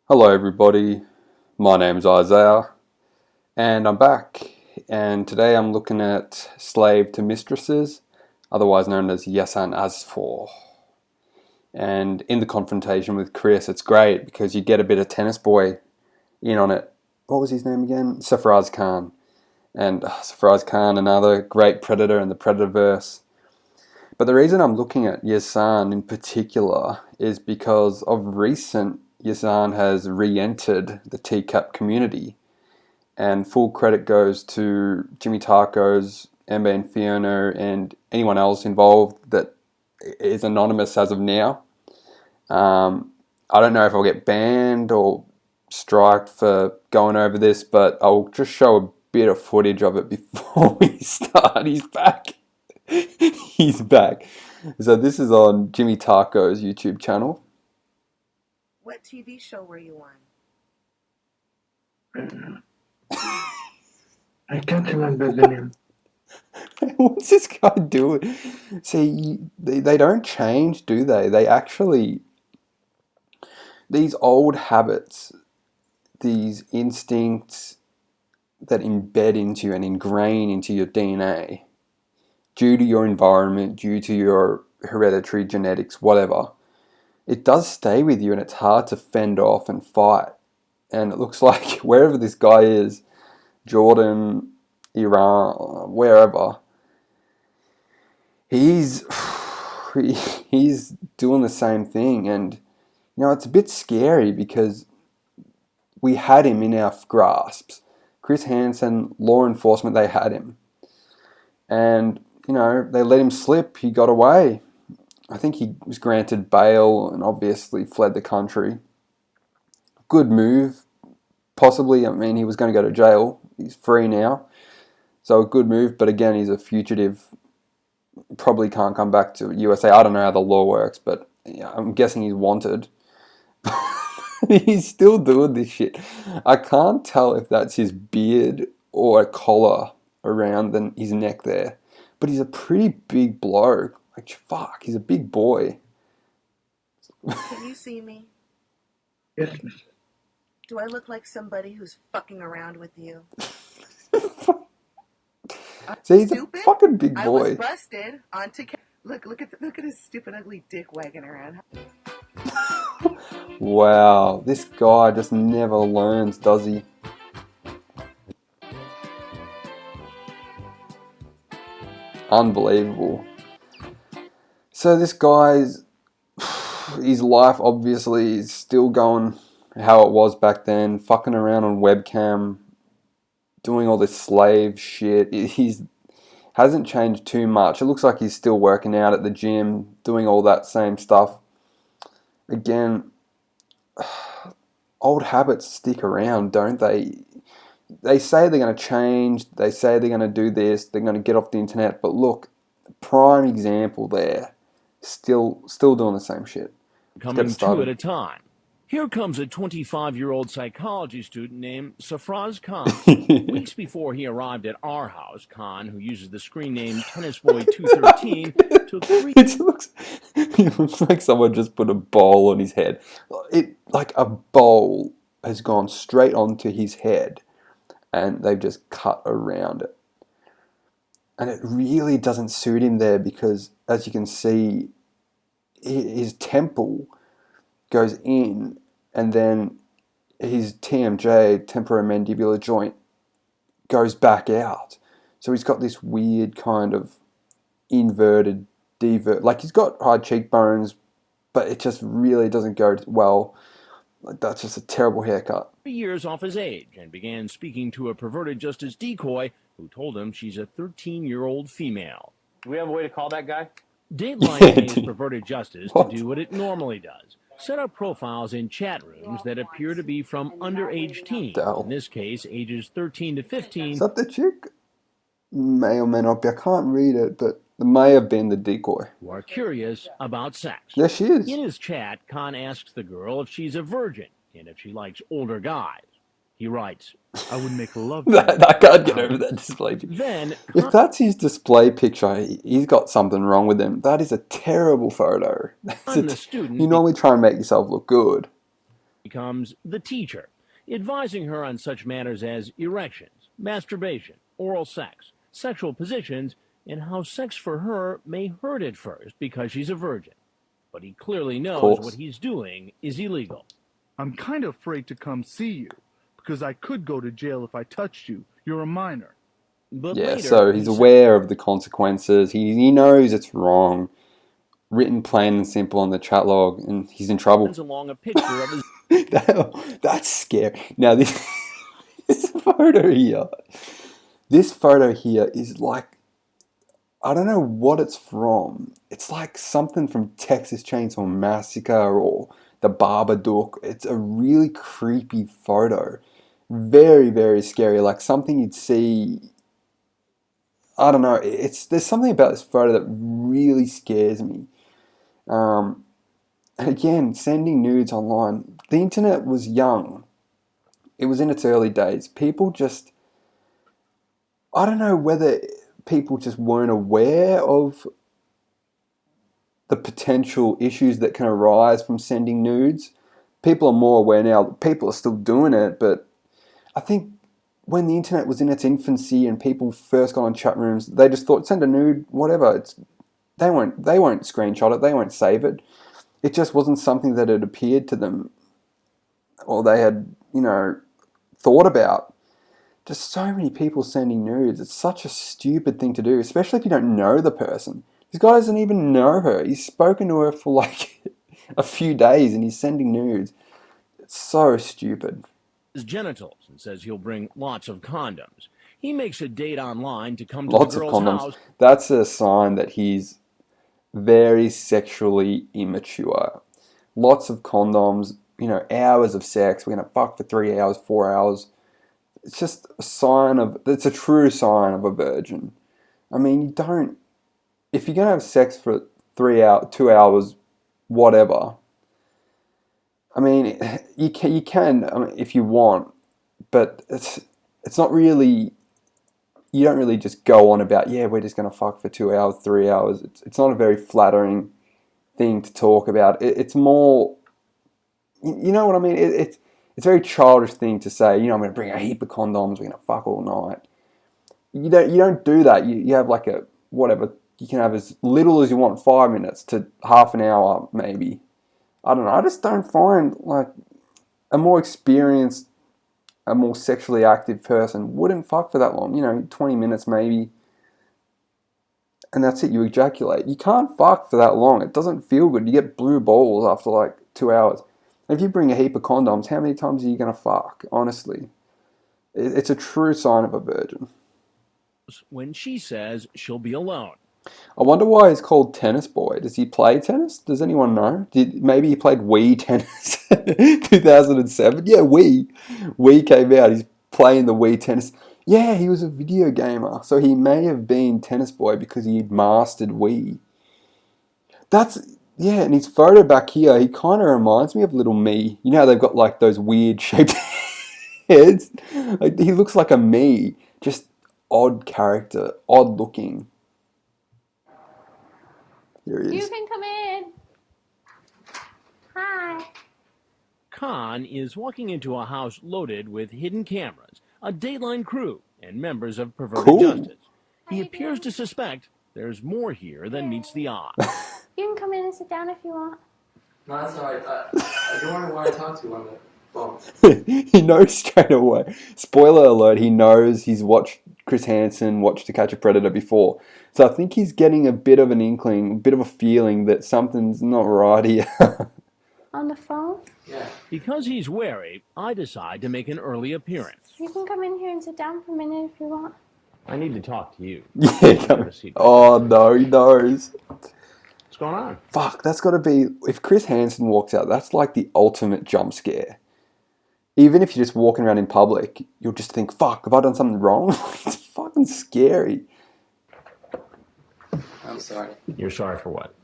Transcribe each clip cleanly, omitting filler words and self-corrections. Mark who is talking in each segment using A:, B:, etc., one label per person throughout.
A: Hello everybody, my name's Isaiah and I'm back, and today I'm looking at Slave2Mistresses, otherwise known as Yes and As For. And in the confrontation with Chris, it's great because you get a bit of Tennis Boy in on it. What was his name again? Sarfaraz Khan. And Sarfaraz Khan, another great predator in the Predatorverse. But the reason I'm looking at Yesan in particular is because of recent, Yesan has re-entered the TCAP community, and full credit goes to Jimmy Tarco's, Ember and Fiona, and anyone else involved that is anonymous as of now. I don't know if I'll get banned or striked for going over this, but I'll just show a bit of footage of it before we start. He's back. He's back. So this is on Jimmy Tarco's YouTube channel.
B: What TV show were you on?
C: I can't remember the name.
A: What's this guy doing? See, they don't change, do they? They actually, these old habits, these instincts that embed into and ingrain into your DNA, due to your environment, due to your hereditary genetics, whatever, it does stay with you, and it's hard to fend off and fight. And it looks like wherever this guy is, Jordan, Iran, wherever, he's doing the same thing. And you know, it's a bit scary because we had him in our grasps. Chris Hansen, law enforcement, they had him, and you know, they let him slip. He got away. I think he was granted bail and obviously fled the country. Good move, possibly. I mean, he was going to go to jail. He's free now, so a good move. But again, he's a fugitive. Probably can't come back to USA. I don't know how the law works, but yeah, I'm guessing he's wanted. He's still doing this shit. I can't tell if that's his beard or a collar around his neck there, but he's a pretty big bloke. Like, fuck, he's a big boy.
B: Can you see me?
C: Yes,
B: Do I look like somebody who's fucking around with you?
A: See, he's
B: Stupid?
A: a fucking big
B: I was
A: boy.
B: busted on TCAP. Look at his stupid ugly dick wagging around.
A: Wow, this guy just never learns, does he? Unbelievable. So this guy's, his life obviously is still going how it was back then, fucking around on webcam, doing all this slave shit. He's hasn't changed too much. It looks like he's still working out at the gym, doing all that same stuff. Again, old habits stick around, don't they? They say they're going to change, they say they're going to do this, they're going to get off the internet, but look, prime example there, still doing the same shit.
D: Coming two at a time. Here comes a 25-year-old psychology student named Sarfaraz Khan. Weeks before he arrived at our house, Khan, who uses the screen name Tennisboy213, took three...
A: It looks like someone just put a bowl on his head. Like a bowl has gone straight onto his head, and they've just cut around it. And it really doesn't suit him there because, as you can see, his temple goes in, and then his TMJ, temporomandibular joint, goes back out. So he's got this weird kind of inverted, like he's got high cheekbones, but it just really doesn't go well. Like, that's just a terrible haircut.
D: 3 years off his age and began speaking to a perverted justice decoy who told him she's a 13-year-old female.
E: Do we have a way to call that guy?
D: Dateline pays perverted justice to do what it normally does. Set up profiles in chat rooms that appear to be from underage teens, in this case, ages 13 to 15.
A: Is that the chick? May or may not be. I can't read it, but it may have been the decoy.
D: Who are curious about sex.
A: There she is.
D: In his chat, Khan asks the girl if she's a virgin and if she likes older guys. He writes, I would make love to
A: I can't get over that display picture.
D: Then,
A: if that's his display picture, he's got something wrong with him. That is a terrible photo.
D: The student
A: You normally try and make yourself look good.
D: becomes the teacher, advising her on such matters as erections, masturbation, oral sex, sexual positions, and how sex for her may hurt at first because she's a virgin. But he clearly knows what he's doing is illegal.
E: I'm kind of afraid to come see you, because I could go to jail if I touched you. You're a minor.
D: But
A: Yeah,
D: later,
A: so he's aware of the consequences. He knows it's wrong. Written plain and simple on the chat log, and he's in trouble.
D: Along a picture of his
A: That's scary. Now this photo here. This photo here is like, I don't know what it's from. It's like something from Texas Chainsaw Massacre or the Babadook. It's a really creepy photo. Very, very scary. Like something you'd see. I don't know. There's something about this photo that really scares me. And again, sending nudes online. The internet was young. It was in its early days. People just, I don't know whether people just weren't aware of the potential issues that can arise from sending nudes. People are more aware now. People are still doing it, but I think when the internet was in its infancy and people first got on chat rooms, they just thought, send a nude, whatever. They won't screenshot it. They won't save it. It just wasn't something that had appeared to them or they had, thought about. Just so many people sending nudes. It's such a stupid thing to do, especially if you don't know the person. This guy doesn't even know her. He's spoken to her for like a few days and he's sending nudes. It's so stupid.
D: His genitals and says he'll bring lots of condoms. He makes a date online to come to
A: Lots
D: the
A: of
D: girl's
A: condoms.
D: house.
A: That's a sign that he's very sexually immature. Lots of condoms, hours of sex. We're going to fuck for 3 hours, 4 hours. It's just it's a true sign of a virgin. I mean, if you're going to have sex for 3 hours, 2 hours, whatever. I mean, you can if you want, but it's not really, you don't really just go on about, we're just going to fuck for 2 hours, 3 hours. It's not a very flattering thing to talk about. It's more, you know what I mean? It's a very childish thing to say, I'm going to bring a heap of condoms, we're going to fuck all night. You don't do that. You have like whatever, you can have as little as you want, 5 minutes to half an hour maybe. I don't know, I just don't find like a more experienced, a more sexually active person wouldn't fuck for that long, 20 minutes maybe. And that's it, you ejaculate. You can't fuck for that long. It doesn't feel good. You get blue balls after like 2 hours. If you bring a heap of condoms, how many times are you going to fuck? Honestly. It's a true sign of a virgin.
D: When she says she'll be alone.
A: I wonder why he's called Tennis Boy. Does he play tennis? Does anyone know? Maybe he played Wii tennis 2007? Yeah, Wii. Wii came out. He's playing the Wii tennis. Yeah, he was a video gamer. So he may have been Tennis Boy because he mastered Wii. Yeah, and his photo back here, he kind of reminds me of little me. You know how they've got like those weird shaped heads? Like, he looks like a me. Just odd character, odd looking. Here he is.
F: You can come in. Hi.
D: Khan is walking into a house loaded with hidden cameras, a Dateline crew, and members of Perverted Justice. He appears to suspect there's more here than meets the eye.
F: You can come in and sit down if you want.
G: No, that's alright. I don't want to talk to you on the phone.
A: He knows straight away. Spoiler alert, he knows he's watched Chris Hansen watch To Catch a Predator before. So I think he's getting a bit of an inkling, a bit of a feeling that something's not right here.
F: On the phone?
G: Yeah.
D: Because he's wary, I decide to make an early appearance.
F: You can come in here and sit down for a minute if you want.
D: I need to talk to you.
A: Yeah. Oh no, he knows.
D: What's going on?
A: Fuck, that's got to be... If Chris Hansen walks out, that's like the ultimate jump scare. Even if you're just walking around in public, you'll just think, fuck, have I done something wrong? It's fucking scary.
G: I'm sorry.
D: You're sorry for what?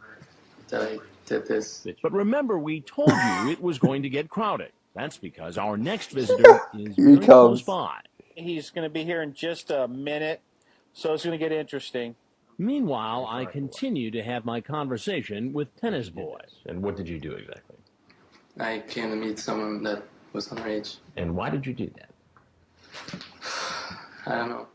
G: That I did this.
D: But remember, we told you it was going to get crowded. That's because our next visitor is very close by.
H: He's going to be here in just a minute, so it's going to get interesting.
D: Meanwhile, I continue to have my conversation with Tennis Boy.
I: And what did you do exactly?
G: I came to meet someone that was underage.
D: And why did you do that?
G: I don't know.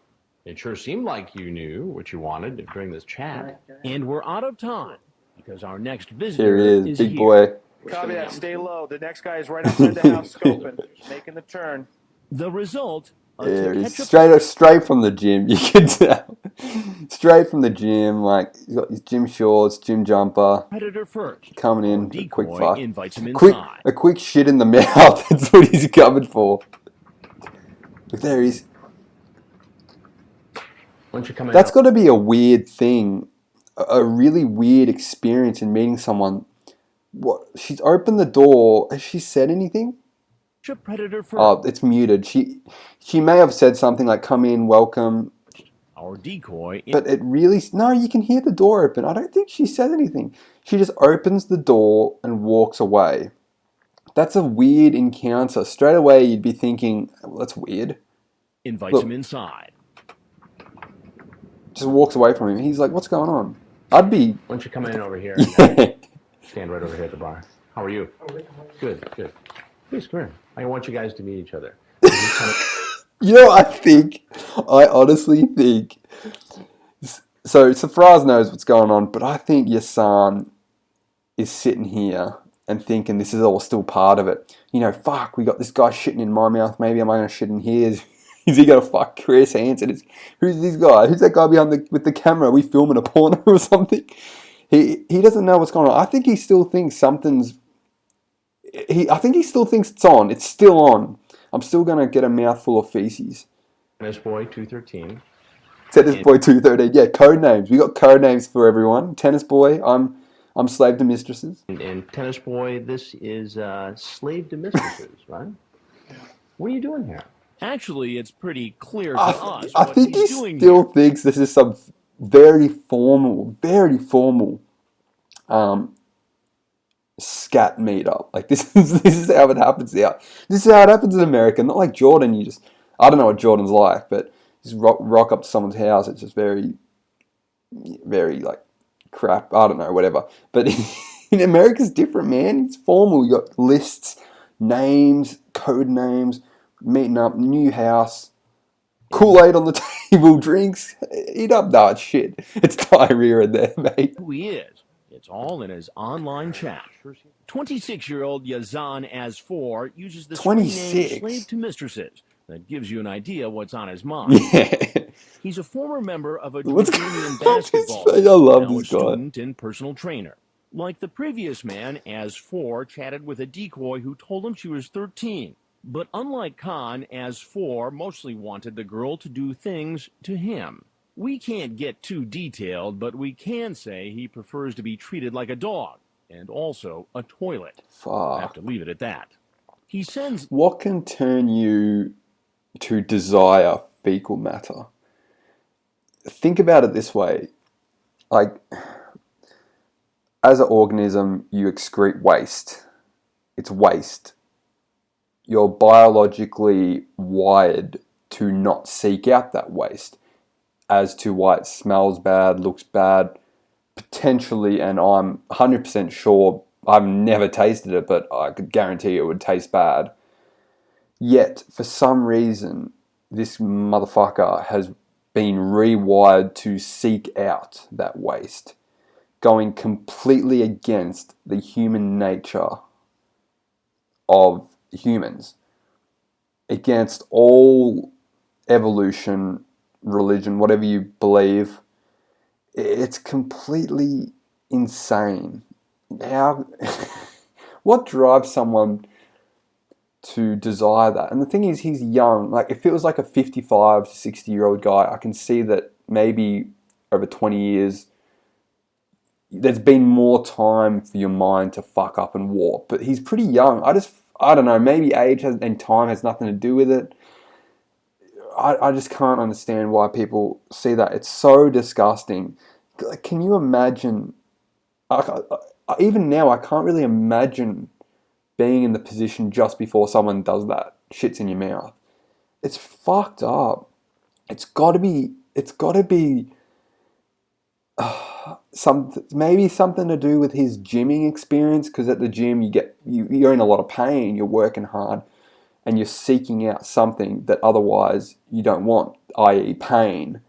D: It sure seemed like you knew what you wanted during this chat. And we're out of time because our next visitor
A: Here he is, big
D: here.
A: boy.
H: Copy that. Stay low. The next guy is right outside the house scoping, making the turn.
D: The result,
A: There he is. Straight from the gym, you can tell. Straight from the gym, like he's got his gym shorts, gym jumper,
D: predator first.
A: coming
D: Our
A: in for a quick
D: decoy
A: fuck.
D: invites him
A: Quick,
D: inside.
A: a quick shit in the mouth. That's what he's coming for. Look, there he is.
D: Why don't you come in?
A: That's got to be a weird thing, a really weird experience in meeting someone. What? She's opened the door. Has she said anything?
D: Predator first.
A: Oh, it's muted. She may have said something like, "Come in, welcome."
D: Our decoy.
A: But it really... No, you can hear the door open. I don't think she said anything. She just opens the door and walks away. That's a weird encounter. Straight away, you'd be thinking, well, that's weird.
D: Invites him inside.
A: Just walks away from him. He's like, what's going on? I'd be...
D: Why don't you come in over here?
A: Yeah.
D: Stand right over here at the bar. How are you? Good, good. Please come here. I want you guys to meet each other.
A: You know, I honestly think... So, Safraz knows what's going on, but I think Yasan is sitting here and thinking this is all still part of it. You know, fuck, we got this guy shitting in my mouth. Maybe am I going to shit in his? Is he going to fuck Chris Hansen? Who's this guy? Who's that guy behind with the camera? Are we filming a porno or something? He doesn't know what's going on. I think he still thinks something's... I think he still thinks it's on. It's still on. I'm still going to get a mouthful of feces.
D: Tennisboy213.
A: Tennisboy213. Yeah, code names. We got code names for everyone. Tennis Boy. I'm Slave2Mistresses.
D: And Tennis Boy, this is Slave2Mistresses, right? What are you doing here? Actually, it's pretty clear to us.
A: I think he still thinks this is some very formal scat meetup. Like this is how it happens out. This is how it happens in America. Not like Jordan. I don't know what Jordan's like, but just rock up to someone's house. It's just very, very like crap. I don't know, whatever. But in America, it's different, man. It's formal. You got lists, names, code names, meeting up, new house, Kool-Aid on the table, drinks. Eat up, nah, it's shit. It's diarrhea in there, mate.
D: Who he is. It's all in his online chat. 26-year-old Yazan As4 uses the screen name Slave2Mistresses. That gives you an idea what's on his mind.
A: Yeah.
D: He's a former member of a
A: What's
D: Union
A: going on
D: basketball
A: his face?
D: team,
A: I love
D: now
A: this
D: a
A: guy.
D: student and personal trainer. Like the previous man, As4 chatted with a decoy who told him she was 13. But unlike Khan, As4 mostly wanted the girl to do things to him. We can't get too detailed, but we can say he prefers to be treated like a dog, and also a toilet. I have to leave it at that. He sends...
A: What can turn you to desire fecal matter? Think about it this way. Like, as an organism, you excrete waste. It's waste. You're biologically wired to not seek out that waste as to why it smells bad, looks bad, potentially, and I'm 100% sure, I've never tasted it, but I could guarantee it would taste bad. Yet, for some reason, this motherfucker has been rewired to seek out that waste, going completely against the human nature of humans, against all evolution, religion, whatever you believe. It's completely insane. How, what drives someone to desire that? And the thing is, he's young. Like, if it was like a 55 to 60-year-old guy, I can see that maybe over 20 years, there's been more time for your mind to fuck up and warp. But he's pretty young. I don't know, maybe age and time has nothing to do with it. I just can't understand why people see that. It's so disgusting. Can you imagine? Even now, I can't really imagine being in the position just before someone does that, shits in your mouth. It's fucked up. It's got to be maybe something to do with his gymming experience, because at the gym you're in a lot of pain, you're working hard, and you're seeking out something that otherwise you don't want, i.e. pain.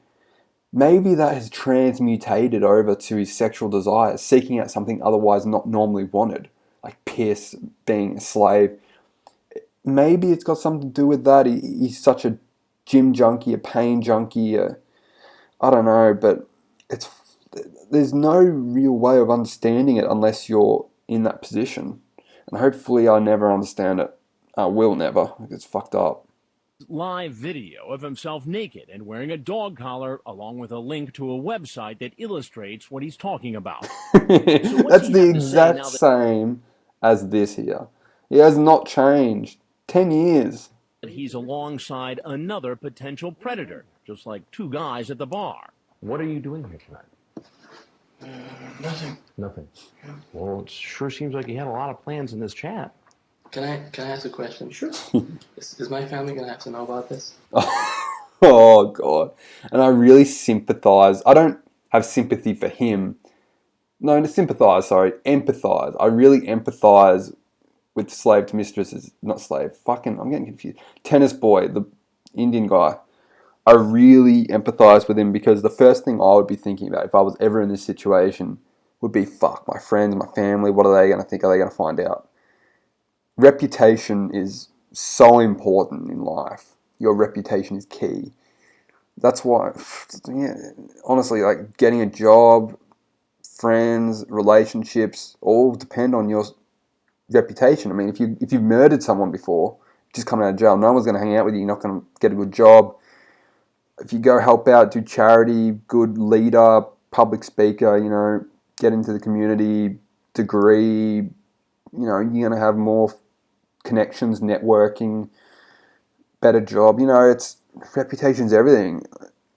A: Maybe that has transmutated over to his sexual desires, seeking out something otherwise not normally wanted, like piss, being a slave. Maybe it's got something to do with that. He's such a gym junkie, a pain junkie. I don't know, but there's no real way of understanding it unless you're in that position. And hopefully I never understand it. I will never. It's fucked up.
D: Live video of himself naked and wearing a dog collar, along with a link to a website that illustrates what he's talking about.
A: That's the exact same as this here. He has not changed. 10 years.
D: He's alongside another potential predator, just like two guys at the bar.
I: What are you doing here tonight?
G: Nothing.
I: Nothing. Well, it sure seems like you had a lot of plans in this chat.
G: Can I ask a question? Sure. Is my family gonna have to know about this?
A: Oh, God. And I really sympathize. I don't have sympathy for him. No, to sympathize, sorry. Empathize. I really empathize with Slave2Mistresses. Not Slave. I'm getting confused. Tennis Boy, the Indian guy. I really empathize with him, because the first thing I would be thinking about if I was ever in this situation would be, fuck, my friends, my family, what are they going to think? Are they going to find out? Reputation is so important in life. Your reputation is key. That's why, honestly, like getting a job, friends, relationships, all depend on your reputation. I mean, if you've murdered someone before, just coming out of jail, no one's going to hang out with you. You're not going to get a good job. If you go help out, do charity, good leader, public speaker, get into the community, degree, you're going to have more connections, networking, better job. Reputation's everything.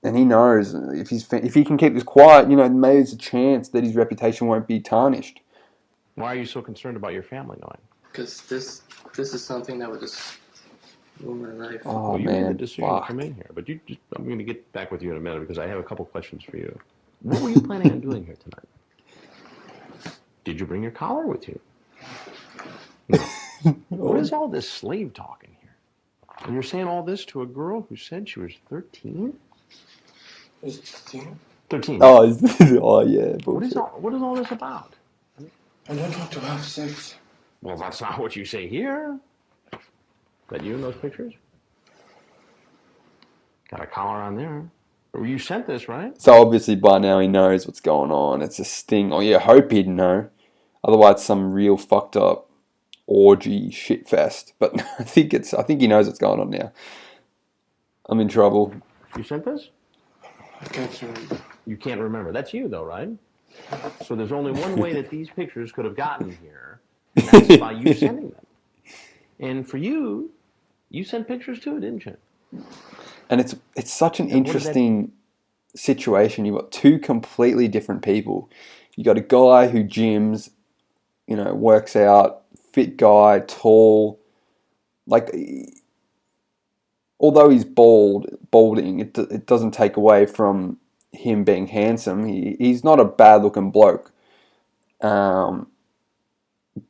A: And he knows if he can keep this quiet, maybe there's a chance that his reputation won't be tarnished.
I: Why are you so concerned about your family knowing?
G: Because this is something that would just ruin my life.
A: Oh,
I: well, you
A: man,
I: made the decision
A: fuck.
I: to come in here, but I'm going to get back with you in a minute because I have a couple questions for you. What were you planning on doing here tonight? Did you bring your collar with you? No. What is all this slave talk in here? And you're saying all this to a girl who said she was 13?
G: 13?
I: 13.
A: Oh yeah.
I: What is all this about?
G: I don't want to have sex.
I: Well, that's not what you say here. Is that you in those pictures? Got a collar on there. Or you sent this, right?
A: So obviously by now he knows what's going on. It's a sting. Oh yeah, hope he'd know. Otherwise, some real fucked up orgy shit fest. But I think he knows what's going on now. I'm in trouble.
I: You sent this?
G: I can't remember.
I: You can't remember. That's you, though, right? So there's only one way that these pictures could have gotten here, and that's by you sending them. And for you sent pictures too, didn't you?
A: And it's such an interesting situation. You've got two completely different people. You got a guy who gyms, works out, fit guy, tall. Like, although he's balding, it doesn't take away from him being handsome. He's not a bad looking bloke.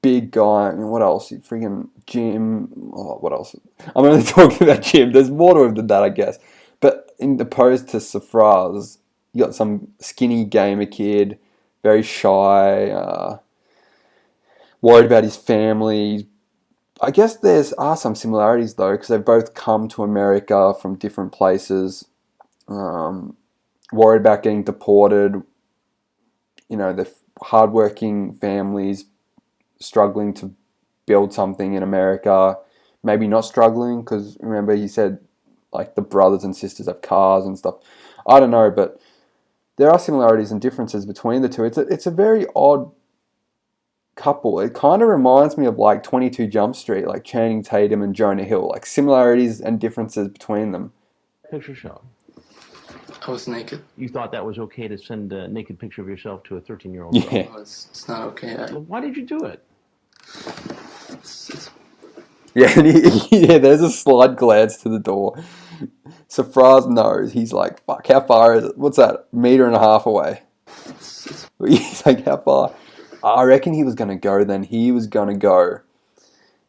A: Big guy. What else? Freaking gym. Oh, what else? I'm only talking about gym. There's more to him than that, I guess. But in opposed to Safraz, you got some skinny gamer kid, very shy, worried about his family. I guess are some similarities though, because they've both come to America from different places, worried about getting deported. They're hardworking families, struggling to build something in America. Maybe not struggling, because remember he said like the brothers and sisters have cars and stuff. I don't know, but there are similarities and differences between the two. It's a very odd couple. It kind of reminds me of like 22 Jump Street, like Channing Tatum and Jonah Hill, like similarities and differences between them.
I: Picture show.
G: I was naked.
I: You thought that was okay to send a naked picture of yourself to a 13-year-old girl?
A: Yeah.
G: No, it's not okay.
I: Well, why did you do it?
A: Yeah, and there's a slight glance to the door. Safraz knows. He's like, fuck, how far is it? What's that? 1.5 meters away. He's like, how far? I reckon he was going to go then. He was going to go.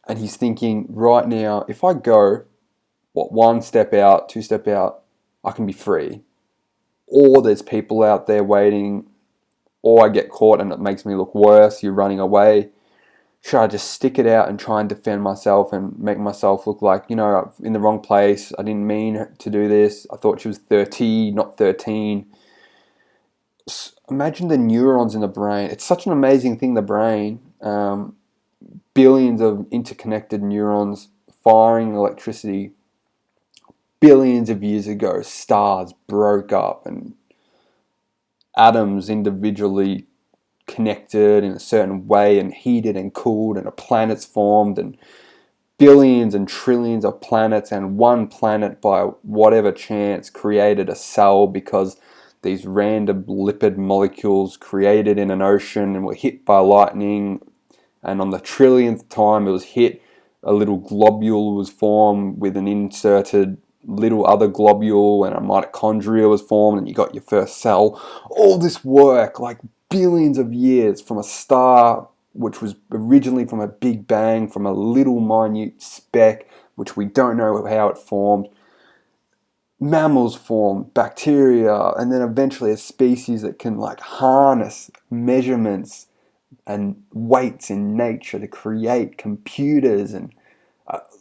A: And he's thinking, right now, if I go, one step out, two step out, I can be free. Or there's people out there waiting, or I get caught and it makes me look worse, you're running away. Should I just stick it out and try and defend myself and make myself look like, you know, I'm in the wrong place, I didn't mean to do this, I thought she was 30, not 13. Imagine the neurons in the brain. It's such an amazing thing, the brain. Billions of interconnected neurons firing electricity. Billions of years ago, stars broke up and atoms individually connected in a certain way and heated and cooled, and a planet's formed, and billions and trillions of planets, and one planet by whatever chance created a cell because these random lipid molecules created in an ocean and were hit by lightning, and on the trillionth time it was hit, a little globule was formed with an inserted little other globule, and a mitochondria was formed, and you got your first cell. All this work, like billions of years, from a star which was originally from a big bang, from a little minute speck which we don't know how it formed. Mammals form, bacteria, and then eventually a species that can like harness measurements and weights in nature to create computers, and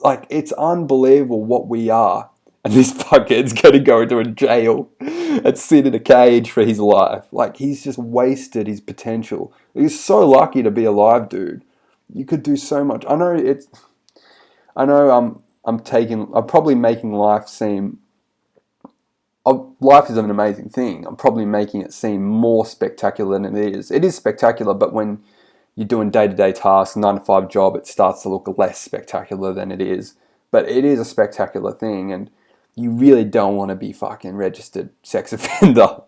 A: like, it's unbelievable what we are. And this fuckhead's going to go into a jail and sit in a cage for his life. Like, he's just wasted his potential. He's so lucky to be alive, dude. You could do so much. I know I'm probably making life seem, life is an amazing thing. I'm probably making it seem more spectacular than it is. It is spectacular, but when you're doing day-to-day tasks, 9-to-5 job, it starts to look less spectacular than it is. But it is a spectacular thing, and you really don't want to be fucking registered sex offender.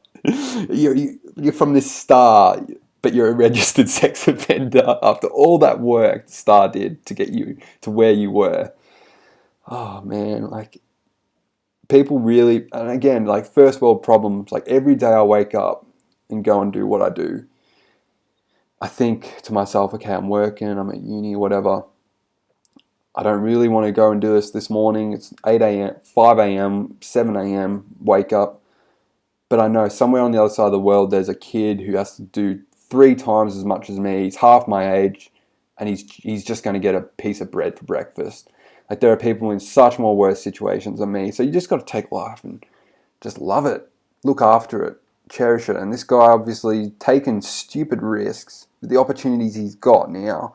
A: You're from this star, but you're a registered sex offender after all that work the star did to get you to where you were. Oh man, like, people really, and again, like, first world problems, like, every day I wake up and go and do what I do, I think to myself, okay, I'm working, I'm at uni, whatever. I don't really want to go and do this morning. It's 8 a.m., 5 a.m., 7 a.m., wake up. But I know somewhere on the other side of the world, there's a kid who has to do 3 times as much as me. He's half my age, and he's just going to get a piece of bread for breakfast. Like, there are people in such more worse situations than me. So you just got to take life and just love it. Look after it. Cherish it. And this guy obviously taken stupid risks with the opportunities he's got now.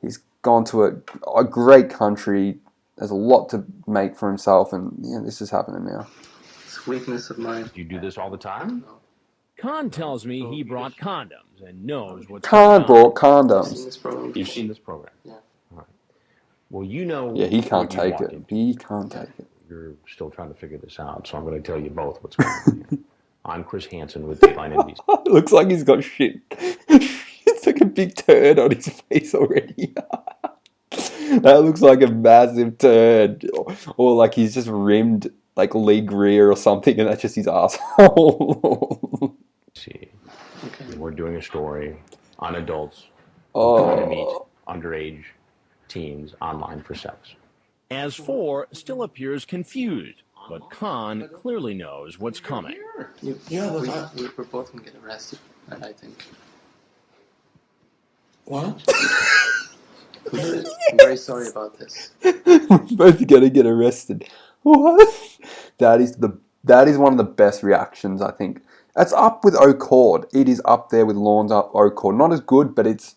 A: He's gone to a great country. There's a lot to make for himself, and this is happening now.
G: It's weakness of mine.
I: Do you do this all the time?
G: No.
D: Khan tells me he brought condoms and knows what's
A: Khan
D: going on.
A: brought condoms.
G: Seen this program.
I: You've seen this program?
G: Yeah.
I: All right. Well, you know.
A: Yeah, he can't
I: what you
A: take
I: walked
A: it.
I: into.
A: He can't take it.
I: You're still trying to figure this out, so I'm going to tell you both what's going on here. I'm Chris Hansen with Dateline NBC.
A: It looks like he's got shit. It's like a big turd on his face already. That looks like a massive turd. Or like he's just rimmed like Lee Greer or something, and that's just his asshole.
I: See,
G: Okay.
I: we're doing a story on adults going to meet underage teens online for sex.
D: As 4 still appears confused, but Khan clearly knows what's coming.
G: Yeah, we're both gonna get arrested, I think.
C: What?
G: I'm very sorry about this.
A: We're both gonna get arrested. What? That is one of the best reactions, I think. That's up with O'Cord. It is up there with Lawns Up O'Cord. Not as good, but it's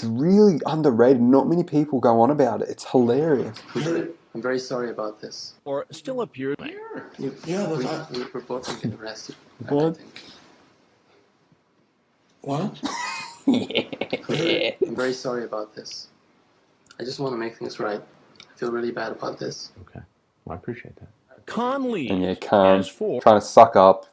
A: really underrated. Not many people go on about it. It's hilarious.
G: I'm very sorry about this.
D: Or still appears.
C: Yeah,
G: We're both gonna get arrested, I
A: What?
G: think.
C: What?
G: I'm very sorry about this. I just want to make things right. I feel really bad about this.
I: Okay. Well, I appreciate that.
D: Khan leaves.
A: And yeah, Khan
D: As 4
A: trying to suck up.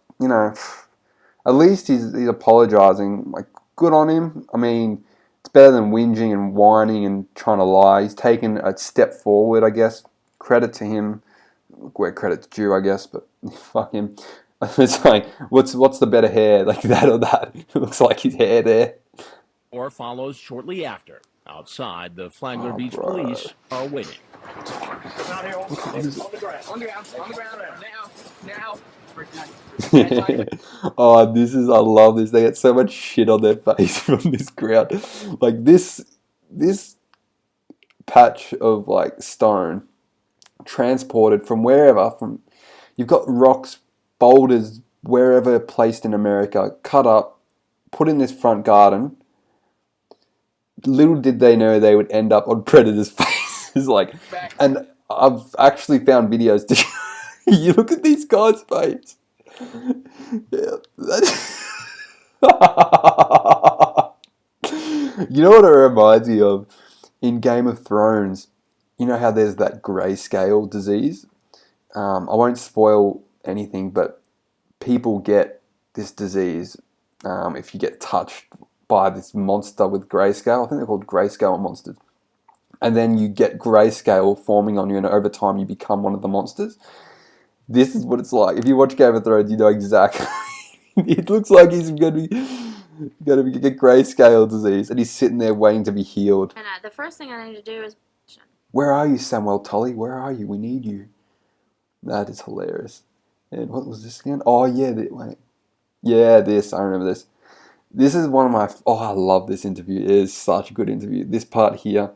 A: At least he's apologising. Like, good on him. I mean, it's better than whinging and whining and trying to lie. He's taken a step forward, I guess. Credit to him. Where credit's due, I guess, but fuck him. It's like, what's the better hair, like that or that? It looks like his hair there.
D: Or follows shortly after. Outside, the Flagler
A: Oh,
D: Beach
A: bro.
D: police are waiting.
A: Oh, I love this. They get so much shit on their face from this crowd. Like this patch of like stone transported from wherever, you've got rocks, boulders, wherever placed in America, cut up, put in this front garden. Little did they know they would end up on predators' faces. Like, and I've actually found videos to show you. Look at these guys' face. Yeah, you know what it reminds me of? In Game of Thrones, you know how there's that grayscale disease? I won't spoil anything, but people get this disease if you get touched by this monster with grayscale. I think they're called grayscale monsters. And then you get grayscale forming on you, and over time you become one of the monsters. This is what it's like. If you watch Game of Thrones, you know exactly. It looks like he's going to get grayscale disease, and he's sitting there waiting to be healed.
J: And the first thing I need to do is...
A: Where are you, Samuel Tully? Where are you? We need you. That is hilarious. And what was this again? Oh, yeah. Wait. Yeah, this. I remember this. This is one of my... Oh, I love this interview. It is such a good interview. This part here.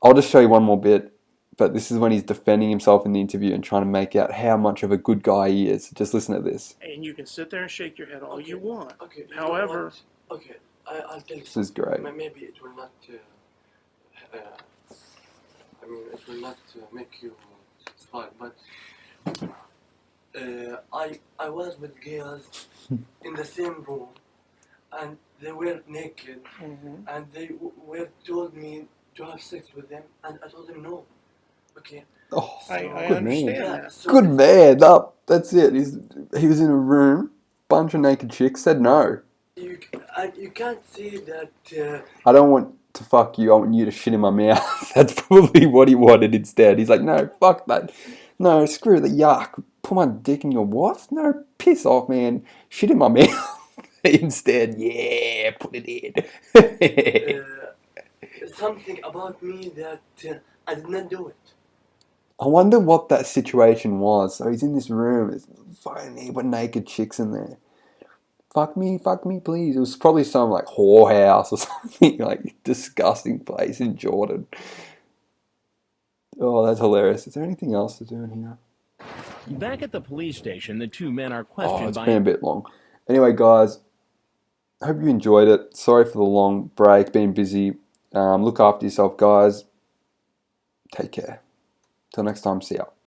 A: I'll just show you one more bit. But this is when he's defending himself in the interview and trying to make out how much of a good guy he is. Just listen to this.
K: And you can sit there and shake your head all you want.
G: Okay.
K: However...
G: Okay, I'll tell you.
A: This is great.
G: Maybe it will not... it will not make you satisfied, but I was with girls in the same room, and they were naked, and they were told me to have sex with them, and I told them no. Okay.
A: Oh,
K: I
A: good
K: understand
A: man.
K: that.
G: So
A: Good man. No, that's it. He was in a room, bunch of naked chicks, said no.
G: you can't say that.
A: I don't want to fuck you. I want you to shit in my mouth. That's probably what he wanted instead. He's like, no, fuck that. No, screw the yuck. Put my dick in your what? No, piss off, man. Shit in my mouth. Instead, yeah, put it in.
G: Something about me that I did not do it.
A: I wonder what that situation was. So he's in this room. There's fucking heap of naked chicks in there. Fuck me, please. It was probably some like whorehouse or something, like disgusting place in Jordan. Oh, that's hilarious. Is there anything else to do in here?
D: Back at the police station, the two men are
A: Oh,
D: questioned
A: it's
D: by...
A: been a bit long. Anyway, guys, I hope you enjoyed it. Sorry for the long break, been busy. Look after yourself, guys. Take care. Till next time, see ya.